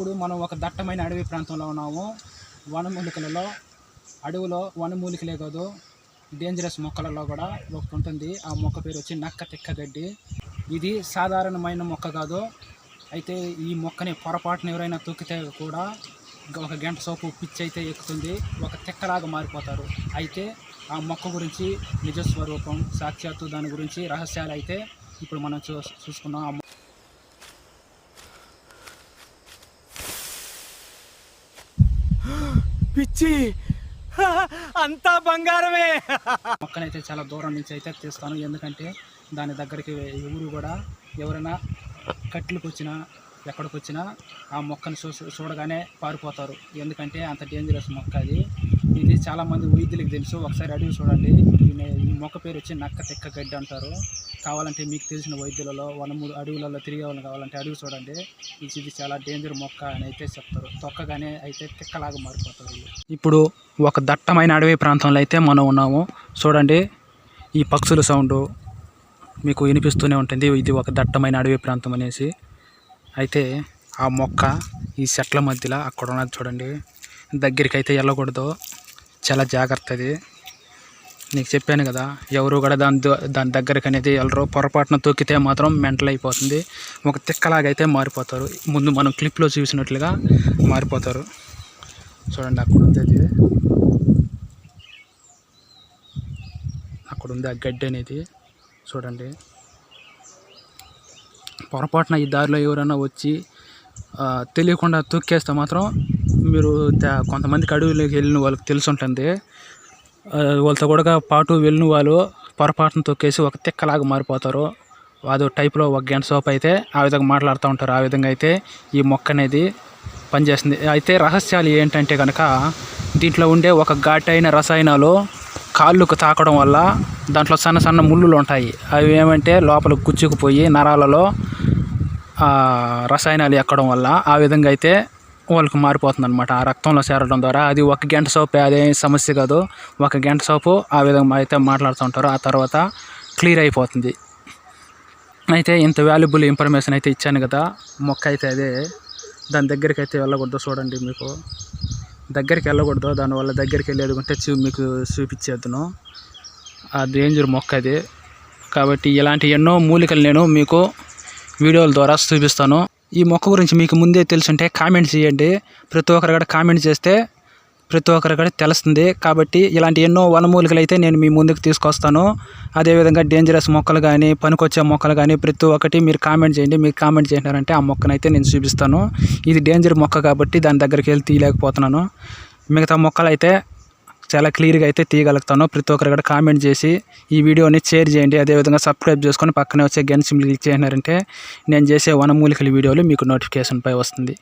ఇప్పుడు మనం ఒక దట్టమైన అడవి ప్రాంతంలో ఉన్నాము. వనమూలికలలో అడవిలో వనమూలికలే కాదు, డేంజరస్ మొక్కలలో కూడా ఒకటి ఉంటుంది. ఆ మొక్క పేరు వచ్చి నక్క తిక్క గడ్డి. ఇది సాధారణమైన మొక్క కాదు. అయితే ఈ మొక్కని పొరపాటున ఎవరైనా తొక్కితే కూడా ఒక గంట సోపు పిచ్చి అయితే ఎక్కుతుంది, ఒక తిక్కలాగా మారిపోతారు. అయితే ఆ మొక్క గురించి నిజస్వరూపం, సాక్షాత్తు దాని గురించి రహస్యాలు అయితే ఇప్పుడు మనం చూసుకున్నాం. పిచ్చి అంతా బంగారమే. మొక్కనైతే చాలా దూరం నుంచి అయితే తీస్తాను, ఎందుకంటే దాని దగ్గరికి ఎవరు కూడా ఎవరైనా కట్లకు వచ్చినా ఎక్కడికి వచ్చినా ఆ మొక్కను చూడగానే పారిపోతారు, ఎందుకంటే అంత డేంజరస్ మొక్క అది. ఇది చాలామంది వైద్యులకు తెలుసు. ఒకసారి అడిగి చూడండి. ఈ మొక్క పేరు వచ్చి నక్క తిక్క గడ్డి అంటారు. కావాలంటే మీకు తెలిసిన వైద్యులలో అడవులలో తిరిగే వాళ్ళని కావాలంటే అడిగి చూడండి. ఇది చాలా డేంజర్ మొక్క అని అయితే చెప్తారు. తొక్కగానే అయితే తిక్కలాగా మారిపోతారు. ఇప్పుడు ఒక దట్టమైన అడవి ప్రాంతంలో అయితే మనం ఉన్నాము. చూడండి, ఈ పక్షుల సౌండ్ మీకు వినిపిస్తూనే ఉంటుంది. ఇది ఒక దట్టమైన అడవి ప్రాంతం అనేసి. అయితే ఆ మొక్క ఈ చెట్ల మధ్యలో అక్కడ ఉన్నది చూడండి. దగ్గరికి అయితే వెళ్ళకూడదు, చాలా జాగ్రత్తది. నీకు చెప్పాను కదా, ఎవరు కూడా దాని దగ్గరికి అనేది వెళ్ళరు. పొరపాటున తొక్కితే మాత్రం మెంటల్ అయిపోతుంది, ఒక తిక్కలాగైతే మారిపోతారు. ముందు మనం క్లిప్లో చూసినట్లుగా మారిపోతారు. చూడండి, అక్కడ ఉంది అది, అక్కడ ఉంది ఆ గడ్డి అనేది. చూడండి, పొరపాటున ఈ దారిలో ఎవరైనా వచ్చి తెలియకుండా తొక్కేస్తే మాత్రం మీరు కొంతమందికి అడవిలోకి వెళ్ళిన వాళ్ళకి తెలిసి ఉంటుంది. వాళ్ళతో కూడా పాటు వెళ్ళిన వాళ్ళు పొరపాటున తొక్కేసి ఒక తిక్కలాగా మారిపోతారు. అదో టైప్లో ఒక గంట సోపు అయితే ఆ విధంగా మాట్లాడుతూ ఉంటారు. ఆ విధంగా అయితే ఈ మొక్క అనేది పనిచేస్తుంది. అయితే రహస్యాలు ఏంటంటే కనుక, దీంట్లో ఉండే ఒక ఘాటైన రసాయనాలు కాళ్ళకు తాకడం వల్ల దాంట్లో సన్న సన్న ముళ్ళులు ఉంటాయి. అవి ఏమంటే లోపల గుచ్చుకుపోయి నరాలలో రసాయనాలు ఎక్కడం వల్ల ఆ విధంగా అయితే వాళ్ళకి మారిపోతుంది అనమాట. ఆ రక్తంలో చేరడం ద్వారా. అది ఒక గంట సోపు, అదే సమస్య కాదు. ఒక గంట సోపు ఆ విధంగా అయితే మాట్లాడుతూ ఉంటారు. ఆ తర్వాత క్లియర్ అయిపోతుంది. అయితే ఇంత వాల్యుబుల్ ఇన్ఫర్మేషన్ అయితే ఇచ్చాను కదా. మొక్క అయితే అదే, దాని దగ్గరికి అయితే వెళ్ళకూడదు. చూడండి, మీకు దగ్గరికి వెళ్ళకూడదు. దానివల్ల దగ్గరికి వెళ్ళేది ఉంటే మీకు చూపించేద్దును. ఆ డేంజర్ మొక్క అది. కాబట్టి ఇలాంటి ఎన్నో మూలికలు నేను మీకు వీడియోల ద్వారా చూపిస్తాను. ఈ మొక్క గురించి మీకు ముందే తెలుసుంటే కామెంట్ చేయండి. ప్రతి ఒక్కరు కూడా కామెంట్ చేస్తే ప్రతి ఒక్కరు కూడా తెలుస్తుంది. కాబట్టి ఇలాంటి ఎన్నో వనమూలికలు అయితే నేను మీ ముందుకు తీసుకొస్తాను. అదేవిధంగా డేంజరస్ మొక్కలు కానీ, పనికొచ్చే మొక్కలు కానీ ప్రతి ఒక్కటి మీరు కామెంట్ చేయండి. మీరు కామెంట్ చేసినారంటే ఆ మొక్కనైతే నేను చూపిస్తాను. ఇది డేంజర్ మొక్క కాబట్టి దాని దగ్గరికి వెళ్ళి తీయలేకపోతున్నాను. మిగతా మొక్కలు అయితే చాలా క్లియర్గా అయితే తీయగలుగుతాను. ప్రతి ఒక్కరు కూడా కామెంట్ చేసి ఈ వీడియోని షేర్ చేయండి. అదేవిధంగా సబ్స్క్రైబ్ చేసుకొని పక్కనే వచ్చే గంట సింబల్ క్లిక్ చేసినారంటే నేను చేసే వనమూలికల వీడియోలు మీకు నోటిఫికేషన్ పై వస్తుంది.